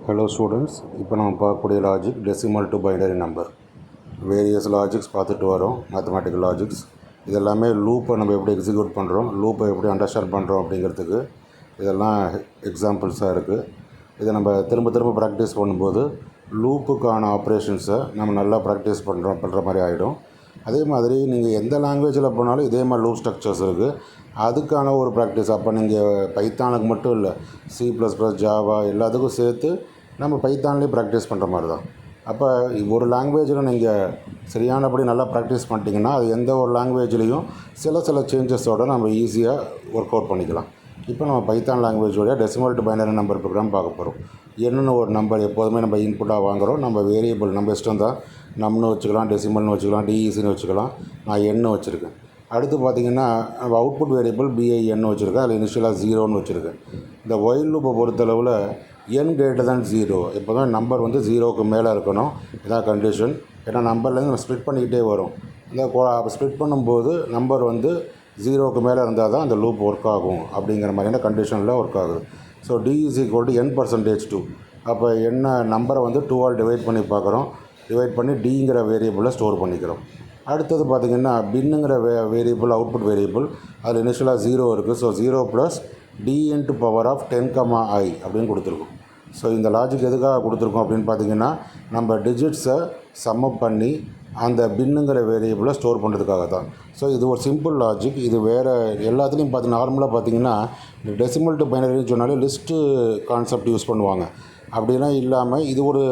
Hello students, இப்போ நம்ம பார்க்கக்கூடிய logic decimal to binary number. Various logics பார்த்துட்டு வரோம். மேத்தமேட்டிக்கல் லாஜிக்ஸ் இதெல்லாமே லூப்பை நம்ம எப்படி எக்ஸிக்யூட் பண்ணுறோம், லூப்பை எப்படி அண்டர்ஸ்டாண்ட் பண்ணுறோம் அப்படிங்கிறதுக்கு இதெல்லாம் எக்ஸாம்பிள்ஸாக இருக்குது. இதை நம்ம திரும்ப திரும்ப ப்ராக்டிஸ் பண்ணும்போது லூப்புக்கான ஆப்ரேஷன்ஸை நம்ம நல்லா ப்ராக்டிஸ் பண்ணுற மாதிரி ஆகிடும். அதே மாதிரி நீங்கள் எந்த லாங்குவேஜில் போனாலும் இதே மாதிரி லூப் ஸ்ட்ரக்சர்ஸ் இருக்குது. அதுக்கான ஒரு ப்ராக்டிஸ் அப்போ நீங்கள் பைத்தானுக்கு மட்டும் இல்லை, C++, ஜாவா எல்லாத்துக்கும் சேர்த்து நம்ம பைத்தான்லேயும் ப்ராக்டிஸ் பண்ணுற மாதிரி தான். அப்போ ஒரு லாங்குவேஜில் நீங்கள் சரியானபடி நல்லா ப்ராக்டிஸ் பண்ணிட்டீங்கன்னா அது எந்த ஒரு லாங்குவேஜ்லேயும் சில சேஞ்சஸோடு நம்ம ஈஸியாக ஒர்க் அவுட் பண்ணிக்கலாம். இப்போ நம்ம பைத்தான் லாங்குவேஜோடைய decimal to binary number program பார்க்க போகிறோம். என்னென்னு ஒரு நம்பர் எப்போதுமே நம்ம இன்புட்டாக வாங்குகிறோம். நம்ம வேரியபிள் நம்ம இஷ்டம் தான், நம்னு வச்சுக்கலாம், டெசிமல்னு வச்சுக்கலாம், டிஇசின்னு வச்சுக்கலாம். நான் எண்ணு வச்சுருக்கேன். அடுத்து பார்த்திங்கன்னா நம்ம அவுட்புட் வேரியபிள் BIN வச்சுருக்கேன். அதில் இனிஷியலாக 0ன்னு வச்சுருக்கேன். இந்த ஒயில் லூப்பை பொறுத்தளவில் n greater than 0 இப்போ தான் நம்பர் வந்து 0க்கு மேலே இருக்கணும். இதான் கண்டிஷன். ஏன்னா நம்பர்லேருந்து நம்ம ஸ்ப்ளிட் பண்ணிக்கிட்டே வரும். இந்த ஸ்ப்ளிட் பண்ணும்போது நம்பர் வந்து 0க்கு மேலே இருந்தால் தான் அந்த லூப் ஒர்க் ஆகும் அப்படிங்கிற மாதிரியான கண்டிஷனில் ஒர்க் ஆகுது. So D is equal to n%2. அப்போ என்ன நம்பரை வந்து 2ஆல் டிவைட் பண்ணி பார்க்குறோம். டிவைட் பண்ணி Dங்கிற வேரியபிளை ஸ்டோர் பண்ணிக்கிறோம். அடுத்தது பார்த்திங்கன்னா பின்னுங்கிற வேரியபிள் அவுட்புட் வேரியபிள், அதில் இனிஷியலாக 0 இருக்குது. So 0 + D into power of 10, அப்படின்னு கொடுத்துருக்கோம். ஸோ இந்த லாஜிக் எதுக்காக கொடுத்துருக்கோம் அப்படின்னு பார்த்திங்கன்னா நம்ம டிஜிட்ஸை சம்மப் பண்ணி அந்த பின்னுங்கிற வேரியபிளை ஸ்டோர் பண்ணுறதுக்காக தான். ஸோ இது ஒரு சிம்பிள் லாஜிக். இது வேறு எல்லாத்துலேயும் நார்மலாக பார்த்திங்கன்னா டெசிமல் டு பைனரின்னு சொன்னாலே லிஸ்ட்டு கான்செப்ட் யூஸ் பண்ணுவாங்க. அப்படிலாம் இல்லாமல் இது ஒரு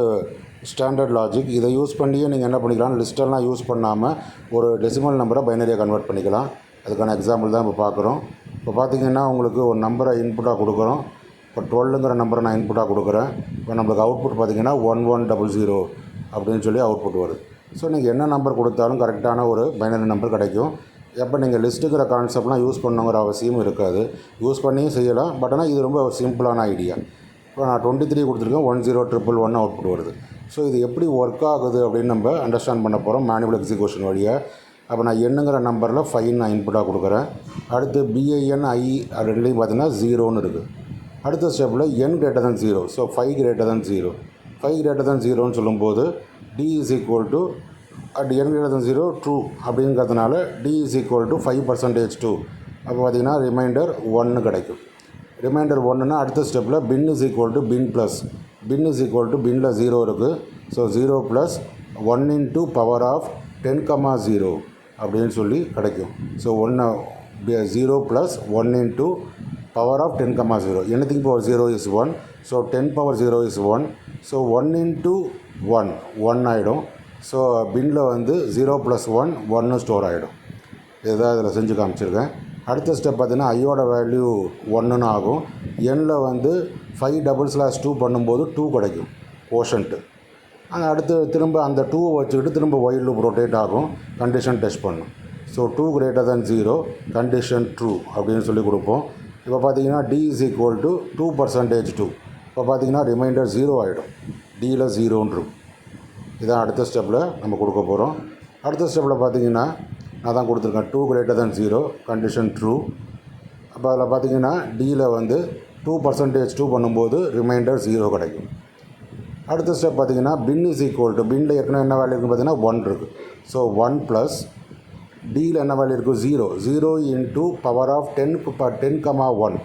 ஸ்டாண்டர்ட் லாஜிக். இதை யூஸ் பண்ணியே நீங்கள் என்ன பண்ணிக்கலாம், லிஸ்ட்டெல்லாம் யூஸ் பண்ணாமல் ஒரு டெசிமல் நம்பரை பைனரியாக கன்வெர்ட் பண்ணிக்கலாம். அதுக்கான எக்ஸாம்பிள் தான் இப்போ பார்க்குறோம். இப்போ பார்த்திங்கன்னா உங்களுக்கு ஒரு நம்பரை இன்புட்டாக கொடுக்குறோம். இப்போ 12ங்கிற நம்பரை நான் இன்புட்டாக கொடுக்குறேன். இப்போ நம்மளுக்கு அவுட்புட் பார்த்திங்கன்னா 1100 அப்படின்னு சொல்லி அவுட்புட் வருது. ஸோ நீங்கள் என்ன நம்பர் கொடுத்தாலும் கரெக்டான ஒரு பைனரி நம்பர் கிடைக்கும். எப்போ நீங்கள் லிஸ்ட்டுங்கிற கான்செப்ட்லாம் யூஸ் பண்ணுங்கிற அவசியம் இருக்காது. யூஸ் பண்ணியும் செய்யலாம். பட் ஆனால் இது ரொம்ப ஒரு சிம்பிளான ஐடியா. இப்போ நான் 23 கொடுத்துருக்கேன், 10111 அவுட்புட் வருது. ஸோ இது எப்படி ஒர்க் ஆகுது அப்படின்னு நம்ம அண்டர்ஸ்டாண்ட் பண்ண போகிறோம் மேனுவல் எக்ஸிக்யூஷன் வழியாக. அப்போ நான் என்னங்கிற நம்பரில் 5 நான் இன்புட்டாக கொடுக்குறேன். அடுத்து BIN I ரெண்டுலேயும் பார்த்தீங்கன்னா 0ன்னு இருக்குது. அடுத்த ஸ்டெப்பில் n greater than 0. So 5 greater than 0. 5 greater than 0ன்னு சொல்லும்போது D is equal to n greater than 0 true அப்படிங்கிறதுனால D is equal to 5% 2. அப்போ பார்த்திங்கன்னா ரிமைண்டர் 1 கிடைக்கும். ரிமைண்டர் 1ன்னா அடுத்த ஸ்டெப்பில் bin is equal to bin plus. bin is equal to binல 0 இருக்குது. So 0 + 1 into power of 10, 0 அப்படின்னு சொல்லி கிடைக்கும். So 0 + 1 into power of 10, 0. anything power 0 is 1. So 10 power 0 is 1. So 1 into 1 ஆகிடும். ஸோ பின்னில் வந்து 0 + 1 ஸ்டோர் ஆகிடும். இதுதான் இதில் செஞ்சு காமிச்சிருக்கேன். அடுத்த ஸ்டெப் பார்த்திங்கன்னா ஐயோட வேல்யூ 1ன்னு ஆகும். எண்ணில் வந்து 5/2 பண்ணும்போது 2 கிடைக்கும் கோஷன்ட்டு. அடுத்து திரும்ப அந்த 2 வச்சுக்கிட்டு திரும்ப ஒயில் லூப் ரொட்டேட் ஆகும், கண்டிஷன் டெஸ்ட் பண்ணும். So 2 greater than 0 condition true அப்படின்னு சொல்லி கொடுப்போம். இப்போ பார்த்திங்கன்னா D is equal to 2% 2. இப்போ பார்த்திங்கன்னா ரிமைண்டர் 0 ஆகிடும். Dயில் 0ன்னு இருக்கும். இதான் அடுத்த ஸ்டெப்பில் நம்ம கொடுக்க போகிறோம். அடுத்த ஸ்டெப்பில் பார்த்திங்கன்னா நான் தான் கொடுத்துருக்கேன் 2 greater than 0 கண்டிஷன் ட்ரூ. அப்போ அதில் பார்த்திங்கன்னா Dயில் வந்து 2% 2 பண்ணும்போது ரிமைண்டர் 0 கிடைக்கும். அடுத்த ஸ்டெப் பார்த்திங்கன்னா bin is equal to பின்னில் ஏற்கனவே என்ன வேல்யூ இருக்குன்னு பார்த்திங்கன்னா 1 இருக்குது. ஸோ 1 + Dயில் என்ன வேல்யூ இருக்குது 0. 0 into power of 10, 1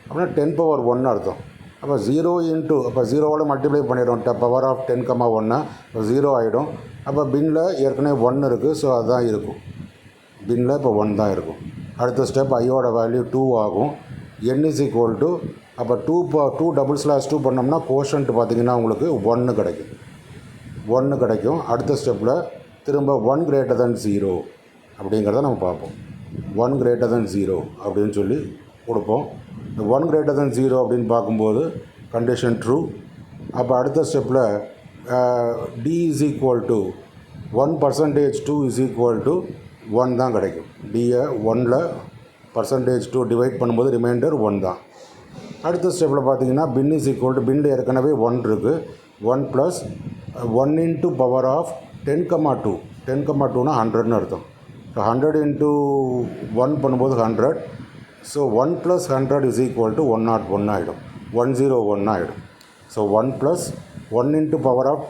அப்படின்னா 10 power 1 அர்த்தம். அப்போ 0 into அப்போ 0வோட மல்டிப்ளை பண்ணிடும் பவர் ஆஃப் 10, 1 இப்போ 0 ஆகிடும். அப்போ பின்னில் ஏற்கனவே 1 இருக்குது. ஸோ அதுதான் இருக்கும். பின்னில் இப்போ 1 தான் இருக்கும். அடுத்த ஸ்டெப் ஐயோட வேல்யூ 2 ஆகும். n is equal to அப்போ 2/2 பண்ணோம்னா கோஷன்ட் பார்த்திங்கன்னா உங்களுக்கு 1 கிடைக்கும். 1 கிடைக்கும். அடுத்த ஸ்டெப்பில் திரும்ப 1 greater than 0 அப்படிங்கிறத நம்ம பார்ப்போம். 1 greater than 0 அப்படின்னு சொல்லி கொடுப்போம். இந்த 1 greater than 0 அப்படின்னு பார்க்கும்போது கண்டிஷன் ட்ரூ. அப்போ அடுத்த ஸ்டெப்பில் D is equal to 1% 2 is equal to 1 தான் கிடைக்கும். Dயை 1ல் %2 டிவைட் பண்ணும்போது ரிமைண்டர் 1 தான். அடுத்த ஸ்டெப்பில் பார்த்திங்கன்னா bin is equal to பின்னில் ஏற்கனவே 1 இருக்குது. 1 + 1 into power of 10, 2. 10, 2னா 100ன்னு அர்த்தம். ஸோ 100 into 1 பண்ணும்போது 100. ஸோ 1 + 100 is equal to 101 ஆகிடும். 101 ஆகிடும். So 1 plus 1 into power of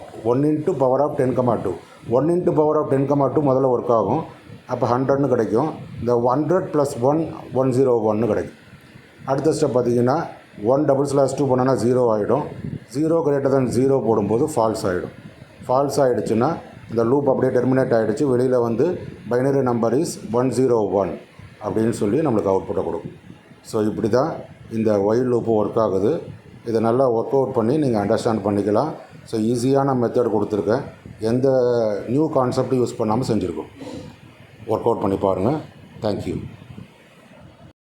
10,2 1 into power of 10,2 முதல்ல ஒர்க் ஆகும். அப்போ 100ன்னு கிடைக்கும். இந்த 100 ப்ளஸ் 1 101 கிடைக்கும். அடுத்த ஸ்டெப் பார்த்திங்கன்னா 1/2 பண்ணோன்னா 0 ஆகிடும். 0 greater than 0 போடும்போது ஃபால்ஸ் ஆகிடும். ஃபால்ஸ் ஆகிடுச்சுன்னா இந்த லூப் அப்படியே டெர்மினேட் ஆகிடுச்சு. வெளியில் வந்து பைனரி நம்பர் இஸ் 101 அப்படின்னு சொல்லி நம்மளுக்கு அவுட்புட்டை கொடுக்கும். ஸோ இப்படி தான் இந்த ஒயில் லூப்பு ஒர்க் ஆகுது. இதை நல்லா ஒர்க் அவுட் பண்ணி நீங்கள் அண்டர்ஸ்டாண்ட் பண்ணிக்கலாம். ஸோ ஈஸியான மெத்தட் கொடுத்துருக்கேன். எந்த நியூ கான்செப்டும் யூஸ் பண்ணாமல் செஞ்சுருக்கோம். ஒர்க் அவுட் பண்ணி பாருங்கள். தேங்க்யூ.